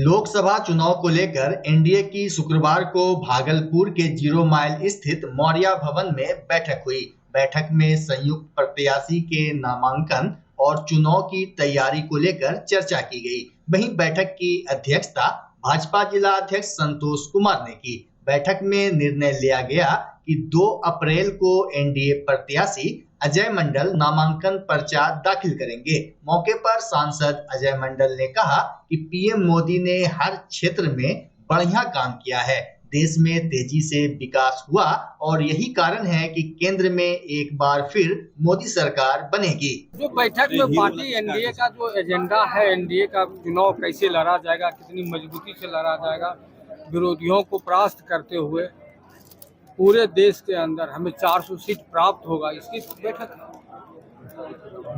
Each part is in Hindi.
लोकसभा चुनाव को लेकर एनडीए की शुक्रवार को भागलपुर के 0 माइल स्थित मौर्या भवन में बैठक हुई। बैठक में संयुक्त प्रत्याशी के नामांकन और चुनाव की तैयारी को लेकर चर्चा की गई। वहीं बैठक की अध्यक्षता भाजपा जिला अध्यक्ष संतोष कुमार ने की। बैठक में निर्णय लिया गया कि 2 अप्रैल को एनडीए प्रत्याशी अजय मंडल नामांकन पर्चा दाखिल करेंगे। मौके पर सांसद अजय मंडल ने कहा कि पीएम मोदी ने हर क्षेत्र में बढ़िया काम किया है, देश में तेजी से विकास हुआ और यही कारण है कि केंद्र में एक बार फिर मोदी सरकार बनेगी। जो बैठक में पार्टी एनडीए का जो एजेंडा है, एनडीए का चुनाव कैसे लड़ा जाएगा, कितनी मजबूती से लड़ा जाएगा, विरोधियों को परास्त करते हुए पूरे देश के अंदर हमें 400 सीट प्राप्त होगा, इसकी बैठक।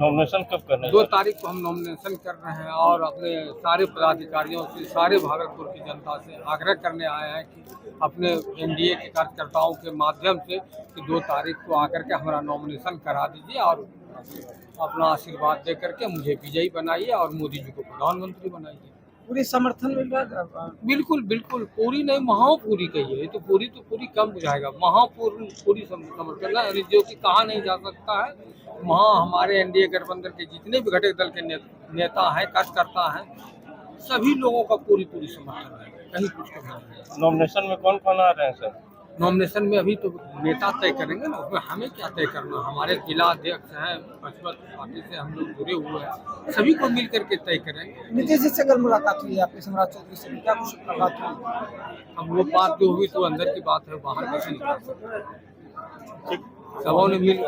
नॉमिनेशन कब करना है? 2 तारीख को हम नॉमिनेशन कर रहे हैं और अपने सारे पदाधिकारियों से, सारे भागलपुर की जनता से आग्रह करने आए हैं कि अपने एनडीए के कार्यकर्ताओं के माध्यम से कि 2 तारीख को आकर के हमारा नॉमिनेशन करा दीजिए और अपना आशीर्वाद दे करके मुझे विजयी बनाइए और मोदी जी को प्रधानमंत्री बनाइए। पूरी समर्थन मिल रहा है? बिल्कुल बिल्कुल, पूरी नहीं, महापूरी कहिए, ये तो पूरी कम बुझाएगा, पूरी समर्थन है, जो कि कहा नहीं जा सकता है। वहाँ हमारे एनडीए गठबंधन के जितने भी घटक दल के नेता हैं, कार्यकर्ता हैं, सभी लोगों का पूरी समर्थन है, कहीं कुछ नहीं है। नॉमिनेशन में कौन कौन आ रहे हैं सर? नॉमिनेशन में अभी तो नेता तय करेंगे ना, उसमें हमें क्या तय करना। हमारे जिला अध्यक्ष हैं, पचपत पार्टी से हम लोग जुड़े हुए हैं, सभी को मिल करके तय करेंगे। नीतीश जी से कल मुलाकात हुई आपकी, सम्राट चौधरी से क्या कुछ बात हुई? अब वो बात जो हुई तो अंदर की बात है, बाहर कैसे निकाल सकते। सबों ने मिल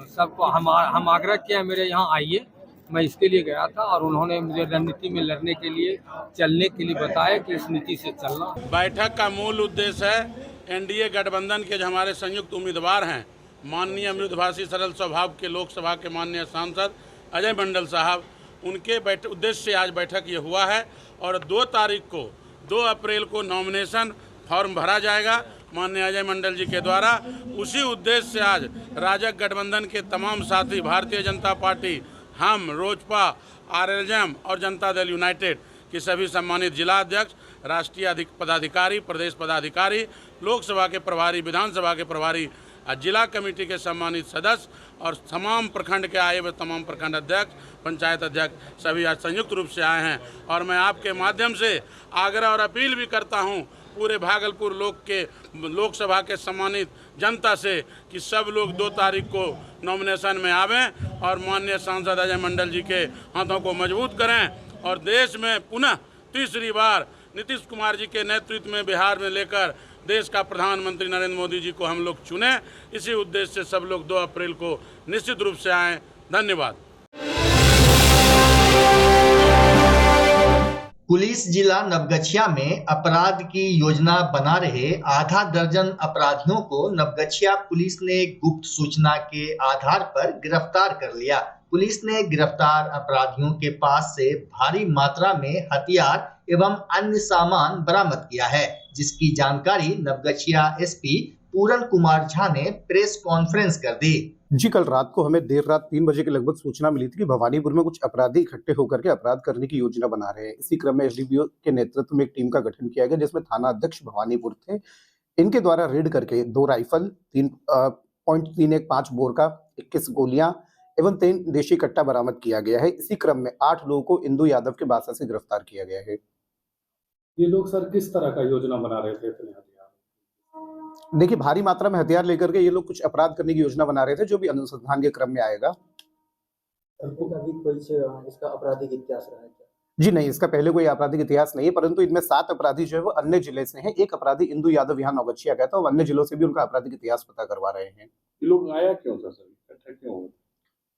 सबको हम आग्रह किया मेरे यहाँ आइए, मैं इसके लिए गया था और उन्होंने मुझे रणनीति में लड़ने के लिए, चलने के लिए बताया कि इस नीति से चलना। बैठक का मूल उद्देश्य है एनडीए गठबंधन के जो हमारे संयुक्त उम्मीदवार हैं, माननीय मृदुभाषी सरल स्वभाव के लोकसभा के माननीय सांसद अजय मंडल साहब, उनके उद्देश्य से आज बैठक ये हुआ है और 2 तारीख को 2 अप्रैल को नॉमिनेशन फॉर्म भरा जाएगा माननीय अजय मंडल जी के द्वारा। उसी उद्देश्य से आज राजग गठबंधन के तमाम साथी, भारतीय जनता पार्टी, हम, रोजपा, आरएलजेएम और जनता दल यूनाइटेड के सभी सम्मानित जिला अध्यक्ष, राष्ट्रीय पदाधिकारी, प्रदेश पदाधिकारी, लोकसभा के प्रभारी, विधानसभा के प्रभारी, जिला कमेटी के सम्मानित सदस्य और तमाम प्रखंड के आए हुए तमाम प्रखंड अध्यक्ष, पंचायत अध्यक्ष सभी आज संयुक्त रूप से आए हैं। और मैं आपके माध्यम से आग्रह और अपील भी करता हूं पूरे भागलपुर लोकसभा के सम्मानित जनता से कि सब लोग 2 तारीख को नॉमिनेशन में आवें और माननीय सांसद अजय मंडल जी के हाथों को मजबूत करें और देश में पुनः तीसरी बार नीतीश कुमार जी के नेतृत्व में बिहार में लेकर देश का प्रधानमंत्री नरेंद्र मोदी जी को हम लोग चुने। इसी उद्देश्य से सब लोग 2 अप्रैल को निश्चित रूप से आएँ। धन्यवाद। पुलिस जिला नवगछिया में अपराध की योजना बना रहे आधा दर्जन अपराधियों को नवगछिया पुलिस ने गुप्त सूचना के आधार पर गिरफ्तार कर लिया। पुलिस ने गिरफ्तार अपराधियों के पास से भारी मात्रा में हथियार एवं अन्य सामान बरामद किया है, जिसकी जानकारी नवगछिया एसपी पूरन कुमार झा ने प्रेस कॉन्फ्रेंस कर दी। जी, कल रात को हमें देर रात 3 बजे के लगभग सूचना मिली थी कि भवानीपुर में कुछ अपराधी इकट्ठे होकर के अपराध करने की योजना बना रहे हैं। इसी क्रम में एसडीपीओ के नेतृत्व में एक टीम का गठन किया गया, जिसमें थाना अध्यक्ष भवानीपुर थे। इनके द्वारा रेड करके 2 राइफल, 3.315 बोर का 21 गोलियां एवं 3 देशी कट्टा बरामद किया गया है। इसी क्रम में 8 लोगों को इंदू यादव के बासा से गिरफ्तार किया गया है। ये लोग सर किस तरह का योजना बना रहे थे? देखिए, भारी मात्रा में हथियार लेकर के ये लोग कुछ अपराध करने की योजना बना रहे थे, जो भी अनुसंधान के क्रम में आएगा। इसका आपराधिक इतिहास रहा है क्या? जी नहीं, इसका पहले कोई आपराधिक इतिहास नहीं है, परंतु इनमें 7 अपराधी जो है वो अन्य जिले से हैं। एक अपराधी इंदू यादव यहाँ नवगछिया गया था और अन्य जिलों से भी उनका आपराधिक इतिहास पता करवा रहे हैं। ये लोग आया क्यों था सर? इकट्ठा क्यों हुए?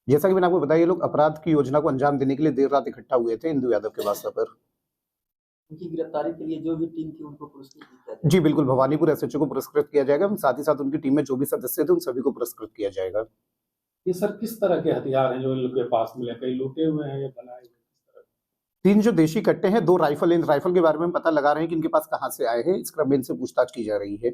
जैसा कि मैंने आपको बताया, ये लोग अपराध की योजना को अंजाम देने के लिए देर रात इकट्ठा हुए थे इंदू यादव के बासा पर। उनकी गिरफ्तारी के लिए जो भी टीम थी उनको पुरस्कृत किया जाएगा? जी बिल्कुल, भवानीपुर एसएचओ को पुरस्कृत किया जाएगा। साथ ही साथ उनकी टीम में जो भी सदस्य थे उन सभी को पुरस्कृत किया जाएगा। ये सर किस तरह के हथियार हैं जो इन लोग के पास मिले? कई लूटे हुए हैं या बनाए हुए? 3 जो देशी कट्टे हैं, 2 राइफल। इन राइफल के बारे में पता लगा रहे हैं कि इनके पास कहां से आए हैं। इस क्रम में इनसे पूछताछ की जा रही है।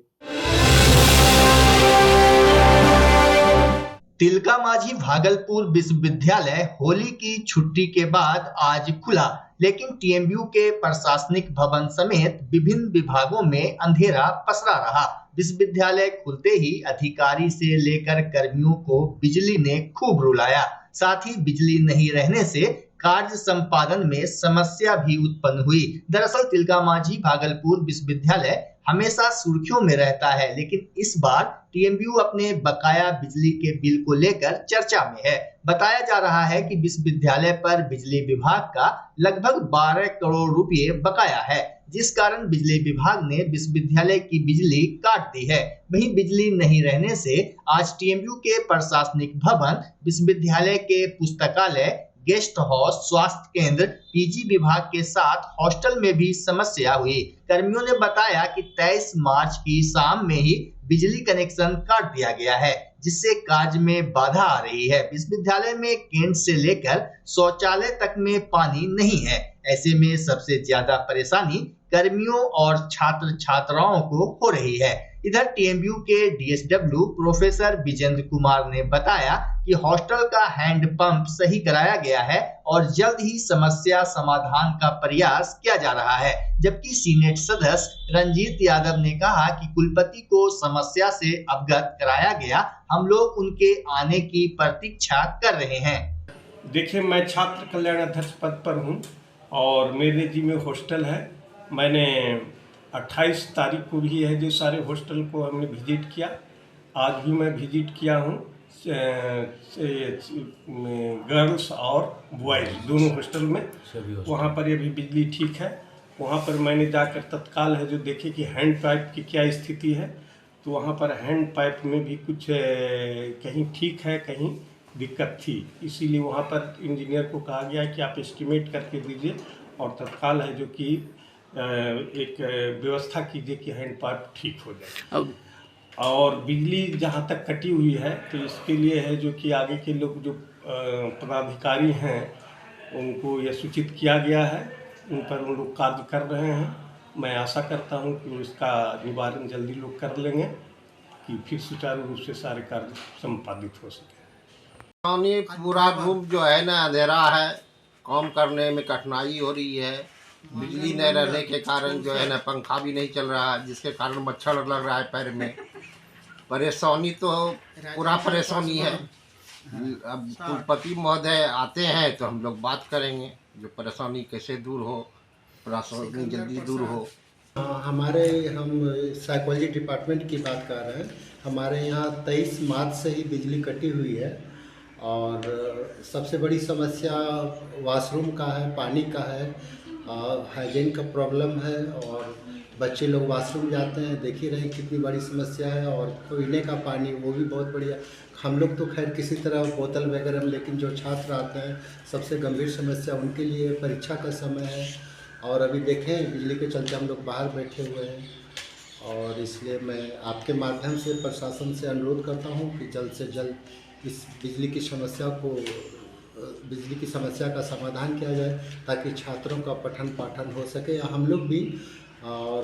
तिलका मांझी भागलपुर विश्वविद्यालय होली की छुट्टी के बाद आज खुला, लेकिन टीएमयू के प्रशासनिक भवन समेत विभिन्न विभागों में अंधेरा पसरा रहा। विश्वविद्यालय खुलते ही अधिकारी से लेकर कर्मियों को बिजली ने खूब रुलाया। साथ ही बिजली नहीं रहने से कार्य संपादन में समस्या भी उत्पन्न हुई। दरअसल तिलकामाझी भागलपुर विश्वविद्यालय हमेशा सुर्खियों में रहता है, लेकिन इस बार टीएमयू अपने बकाया बिजली के बिल को लेकर चर्चा में है। बताया जा रहा है कि विश्वविद्यालय पर बिजली विभाग का लगभग 12 करोड़ रुपए बकाया है, जिस कारण बिजली विभाग ने विश्वविद्यालय की बिजली काट दी है। वहीं बिजली नहीं रहने से आज टीएमयू के प्रशासनिक भवन, विश्वविद्यालय के पुस्तकालय, गेस्ट हाउस, स्वास्थ्य केंद्र, पीजी विभाग के साथ हॉस्टल में भी समस्या हुई। कर्मियों ने बताया कि 23 मार्च की शाम में ही बिजली कनेक्शन काट दिया गया है, जिससे कार्य में बाधा आ रही है। विश्वविद्यालय में कैंट से लेकर शौचालय तक में पानी नहीं है। ऐसे में सबसे ज्यादा परेशानी कर्मियों और छात्र छात्राओं को हो रही है। इधर टीएमयू के डीएसडब्ल्यू प्रोफेसर विजेंद्र कुमार ने बताया कि हॉस्टल का हैंड पंप सही कराया गया है और जल्द ही समस्या समाधान का प्रयास किया जा रहा है। जबकि सीनेट सदस्य रंजीत यादव ने कहा कि कुलपति को समस्या से अवगत कराया गया, हम लोग उनके आने की प्रतीक्षा कर रहे हैं। देखिए, मैं छात्र कल्याण अध्यक्ष पद पर हूँ और मेरे जी में हॉस्टल है। मैंने 28 तारीख को भी है जो सारे हॉस्टल को हमने विजिट किया। आज भी मैं विजिट किया हूँ, गर्ल्स और बॉयज़ दोनों हॉस्टल में। वहाँ पर अभी बिजली ठीक है। वहाँ पर मैंने जाकर तत्काल है जो देखे कि हैंड पाइप की क्या स्थिति है, तो वहाँ पर हैंड पाइप में भी कुछ कहीं ठीक है, कहीं दिक्कत थी। इसीलिए वहाँ पर इंजीनियर को कहा गया कि आप एस्टिमेट करके दीजिए और तत्काल है जो कि एक व्यवस्था कीजिए कि हैंड पाइप ठीक हो जाए। और बिजली जहाँ तक कटी हुई है तो इसके लिए है जो कि आगे के लोग जो पदाधिकारी हैं उनको यह सूचित किया गया है, उन पर उन लोग कार्य कर रहे हैं। मैं आशा करता हूं कि इसका निवारण जल्दी लोग कर लेंगे कि फिर सुचारू रूप से सारे कार्य संपादित हो सके। पूरा रूम जो है ना अंधेरा है, काम करने में कठिनाई हो रही है। बिजली नहीं रहने के कारण जो है ना पंखा भी नहीं चल रहा है, जिसके कारण मच्छर लग रहा है पैर में। परेशानी तो पूरा परेशानी है। अब कुलपति महोदय आते हैं तो हम लोग बात करेंगे जो परेशानी कैसे दूर हो, परेशानी जल्दी दूर हो। हम साइकोलॉजी डिपार्टमेंट की बात कर रहे हैं। हमारे यहाँ 23 मार्च से ही बिजली कटी हुई है और सबसे बड़ी समस्या वॉशरूम का है, पानी का है, हाइजीन का प्रॉब्लम है और बच्चे लोग वॉशरूम जाते हैं, देख ही रहे हैं कितनी बड़ी समस्या है। और पीने का पानी वो भी बहुत बढ़िया। हम लोग तो खैर किसी तरह बोतल वगैरह में, लेकिन जो छात्र आते हैं सबसे गंभीर समस्या उनके लिए परीक्षा का समय है और अभी देखें बिजली के चलते हम लोग बाहर बैठे हुए हैं। और इसलिए मैं आपके माध्यम से प्रशासन से अनुरोध करता हूं कि जल्द से जल्द इस बिजली की समस्या का समाधान किया जाए ताकि छात्रों का पठन पाठन हो सके या हम लोग भी और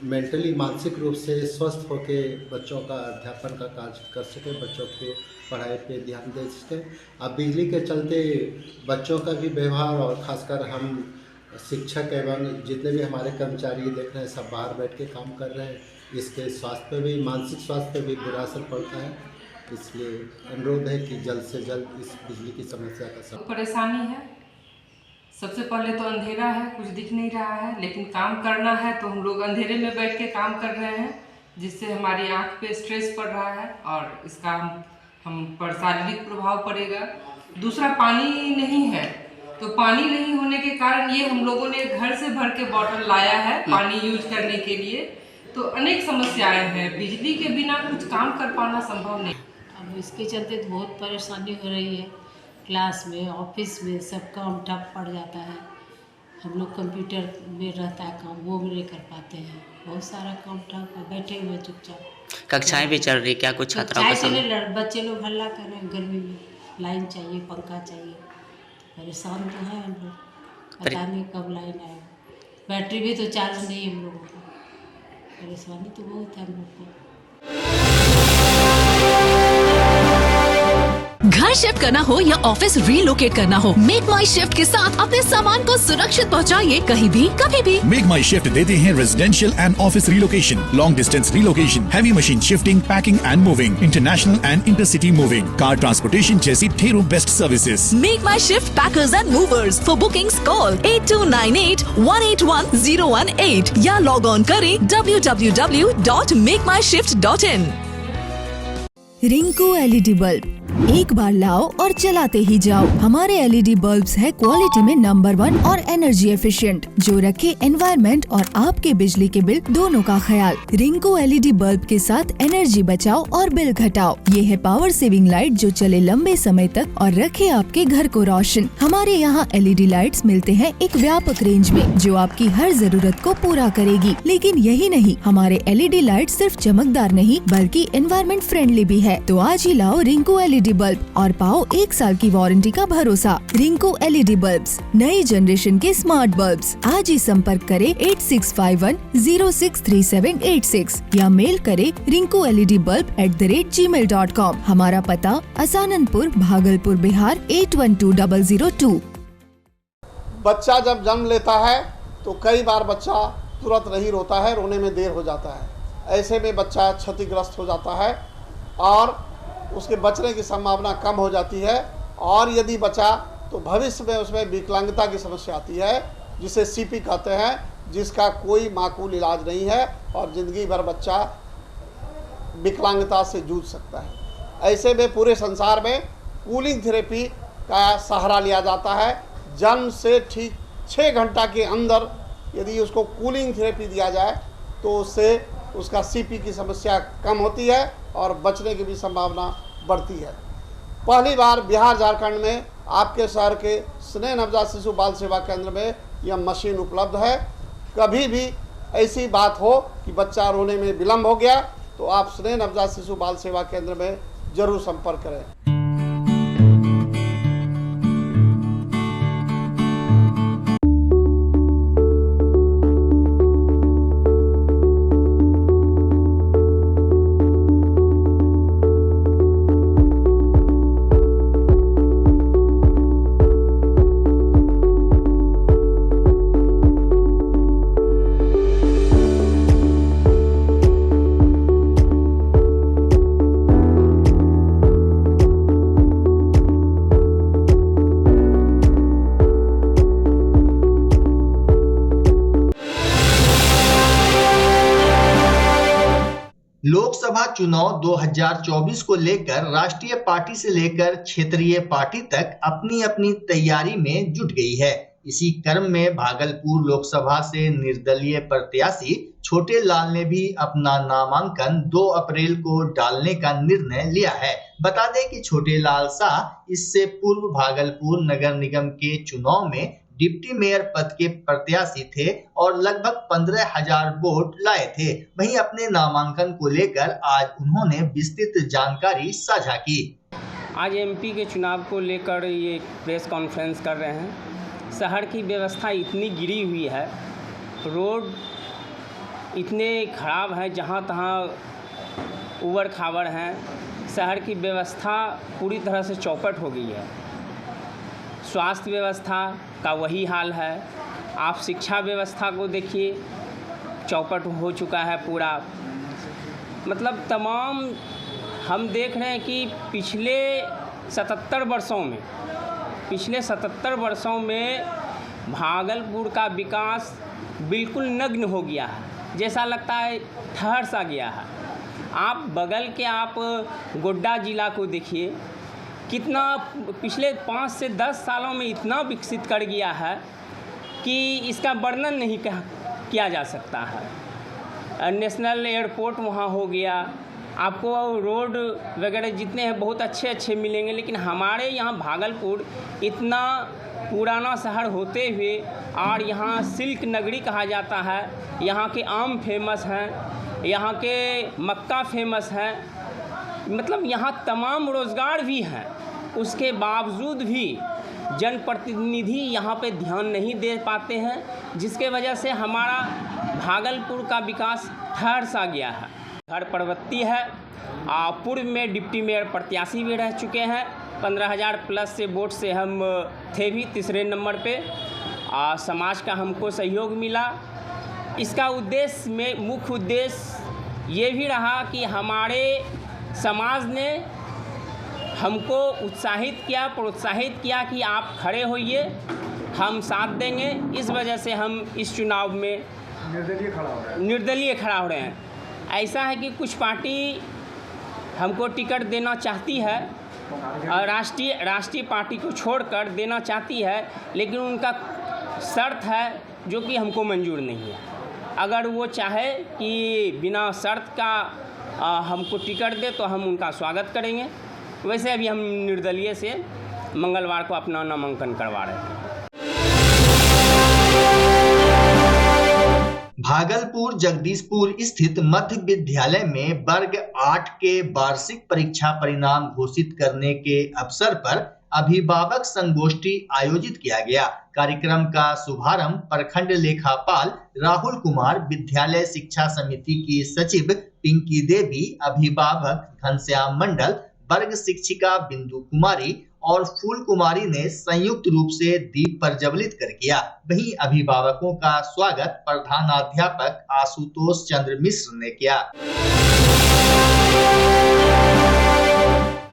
मेंटली मानसिक रूप से स्वस्थ होकर बच्चों का अध्यापन का कार्य कर सके, बच्चों के पढ़ाई पे ध्यान दे सके। अब बिजली के चलते बच्चों का भी व्यवहार और ख़ासकर हम शिक्षक एवं जितने भी हमारे कर्मचारी देख रहे हैं सब बाहर बैठ के काम कर रहे हैं। इसके स्वास्थ्य पे भी, मानसिक स्वास्थ्य पे भी बुरा असर पड़ता है। इसलिए अनुरोध है कि जल्द से जल्द इस बिजली की समस्या का सब परेशानी है। सबसे पहले तो अंधेरा है, कुछ दिख नहीं रहा है, लेकिन काम करना है तो हम लोग अंधेरे में बैठ के काम कर रहे हैं, जिससे हमारी आँख पे स्ट्रेस पड़ रहा है और इसका हम पर शारीरिक प्रभाव पड़ेगा। दूसरा पानी नहीं है, तो पानी नहीं होने के कारण ये हम लोगों ने घर से भर के बॉटल लाया है पानी यूज करने के लिए, तो अनेक समस्याएं हैं। बिजली के बिना कुछ काम कर पाना संभव नहीं। अब इसके चलते तो बहुत परेशानी हो रही है। क्लास में, ऑफिस में सब काम ठप पड़ जाता है। हम लोग कंप्यूटर में रहता है काम, वो भी नहीं कर पाते हैं। बहुत सारा काम ठप है, बैठे हुए चुपचाप। कक्षाएं भी चल रही, क्या कुछ छात्राओं का बच्चे लोग हल्ला कर रहे हैं, गर्मी में लाइन चाहिए, पंखा चाहिए। परेशान तो है हम लोग, पता नहीं कब लाइन आएगा। बैटरी भी तो चार्ज नहीं है हम लोगों को। परेशानी तो बहुत है हम लोग को। घर शिफ्ट करना हो या ऑफिस रीलोकेट करना हो, मेक माई शिफ्ट के साथ अपने सामान को सुरक्षित पहुंचाइए कहीं भी कभी भी। मेक माई शिफ्ट देते हैं residential and office relocation, long distance relocation, heavy machine shifting, packing and moving, international and intercity moving, car transportation जैसी ढेरों best services. Make my shift packers and movers. For bookings call 8298-181-018 या लॉग ऑन करें www.makemyshift.in। रिंकू LED बल्ब, एक बार लाओ और चलाते ही जाओ। हमारे LED बल्ब्स है क्वालिटी में नंबर 1 और एनर्जी एफिशिएंट, जो रखे एनवायरनमेंट और आपके बिजली के बिल दोनों का ख्याल। रिंकू LED बल्ब के साथ एनर्जी बचाओ और बिल घटाओ। ये है पावर सेविंग लाइट जो चले लंबे समय तक और रखे आपके घर को रोशन। हमारे यहाँ LED लाइट्स मिलते हैं एक व्यापक रेंज में, जो आपकी हर जरूरत को पूरा करेगी। लेकिन यही नहीं, हमारे LED लाइट सिर्फ चमकदार नहीं बल्कि एनवायरनमेंट फ्रेंडली भी है। तो आज ही लाओ रिंकू LED बल्ब और पाओ 1 साल की वारंटी का भरोसा। रिंकू LED बल्ब्स, नई जनरेशन के स्मार्ट बल्ब्स। आज ही संपर्क करें 8651063786 या मेल करें rinkooledbulb@gmail.com। हमारा पता असाननपुर, भागलपुर, बिहार 812002। बच्चा जब जन्म लेता है तो कई बार बच्चा तुरंत नहीं रोता है, रोने में देर हो जाता है। ऐसे में बच्चा क्षतिग्रस्त हो जाता है और उसके बचने की संभावना कम हो जाती है। और यदि बचा तो भविष्य में उसमें विकलांगता की समस्या आती है, जिसे CP कहते हैं, जिसका कोई माकूल इलाज नहीं है और ज़िंदगी भर बच्चा विकलांगता से जूझ सकता है। ऐसे में पूरे संसार में कूलिंग थेरेपी का सहारा लिया जाता है। जन्म से ठीक 6 घंटा के अंदर यदि उसको कूलिंग थेरेपी दिया जाए तो उससे उसका CP की समस्या कम होती है और बचने की भी संभावना बढ़ती है। पहली बार बिहार झारखंड में आपके शहर के स्नेह नवजात शिशु बाल सेवा केंद्र में यह मशीन उपलब्ध है। कभी भी ऐसी बात हो कि बच्चा रोने में विलम्ब हो गया तो आप स्नेह नवजात शिशु बाल सेवा केंद्र में जरूर संपर्क करें। लोकसभा चुनाव 2024 को लेकर राष्ट्रीय पार्टी से लेकर क्षेत्रीय पार्टी तक अपनी अपनी तैयारी में जुट गई है। इसी क्रम में भागलपुर लोकसभा से निर्दलीय प्रत्याशी छोटे लाल ने भी अपना नामांकन 2 अप्रैल को डालने का निर्णय लिया है। बता दें कि छोटे लाल शाह इससे पूर्व भागलपुर नगर निगम के चुनाव में डिप्टी मेयर पद के प्रत्याशी थे और लगभग 15,000 वोट लाए थे। वहीं अपने नामांकन को लेकर आज उन्होंने विस्तृत जानकारी साझा की। आज MP के चुनाव को लेकर ये प्रेस कॉन्फ्रेंस कर रहे हैं। शहर की व्यवस्था इतनी गिरी हुई है, रोड इतने खराब हैं, जहाँ तहाँ उबड़ खाबड़ हैं। शहर की व्यवस्था पूरी तरह से चौपट हो गई है। स्वास्थ्य व्यवस्था का वही हाल है। आप शिक्षा व्यवस्था को देखिए, चौपट हो चुका है पूरा। मतलब तमाम हम देख रहे हैं कि पिछले 77 वर्षों में भागलपुर का विकास बिल्कुल नग्न हो गया है, जैसा लगता है ठहर सा गया है। आप बगल के आप गोड्डा जिला को देखिए, कितना पिछले 5 से 10 सालों में इतना विकसित कर गया है कि इसका वर्णन नहीं किया जा सकता है। नेशनल एयरपोर्ट वहाँ हो गया, आपको रोड वगैरह जितने हैं बहुत अच्छे अच्छे मिलेंगे। लेकिन हमारे यहाँ भागलपुर इतना पुराना शहर होते हुए और यहाँ सिल्क नगरी कहा जाता है, यहाँ के आम फेमस हैं, यहाँ के मक्का फेमस हैं, मतलब यहाँ तमाम रोज़गार भी हैं। उसके बावजूद भी जनप्रतिनिधि यहाँ पे ध्यान नहीं दे पाते हैं, जिसके वजह से हमारा भागलपुर का विकास ठहर सा गया है। घर प्रवृत्ति है, पूर्व में डिप्टी मेयर प्रत्याशी भी रह चुके हैं 15,000 प्लस से वोट से हम थे भी तीसरे नंबर पे। समाज का हमको सहयोग मिला। इसका उद्देश्य में मुख्य उद्देश्य ये भी रहा कि हमारे समाज ने हमको उत्साहित किया, प्रोत्साहित किया कि आप खड़े होइए, हम साथ देंगे। इस वजह से हम इस चुनाव में निर्दलीय खड़ा हो रहे हैं। ऐसा है कि कुछ पार्टी हमको टिकट देना चाहती है और राष्ट्रीय पार्टी को छोड़कर देना चाहती है, लेकिन उनका शर्त है जो कि हमको मंजूर नहीं है। अगर वो चाहे कि बिना शर्त का हमको टिकट दे तो हम उनका स्वागत करेंगे। वैसे अभी हम निर्दलीय से मंगलवार को अपना नामांकन करवा रहे हैं। भागलपुर जगदीशपुर स्थित मध्य विद्यालय में वर्ग 8 के वार्षिक परीक्षा परिणाम घोषित करने के अवसर पर अभिभावक संगोष्ठी आयोजित किया गया। कार्यक्रम का शुभारंभ प्रखंड लेखापाल राहुल कुमार, विद्यालय शिक्षा समिति की सचिव पिंकी देवी, अभिभावक घनश्याम मंडल, वर्ग शिक्षिका बिंदु कुमारी और फूल कुमारी ने संयुक्त रूप से दीप प्रज्वलित कर किया। वहीं अभिभावकों का स्वागत प्रधानाध्यापक आशुतोष चंद्र मिश्र ने किया।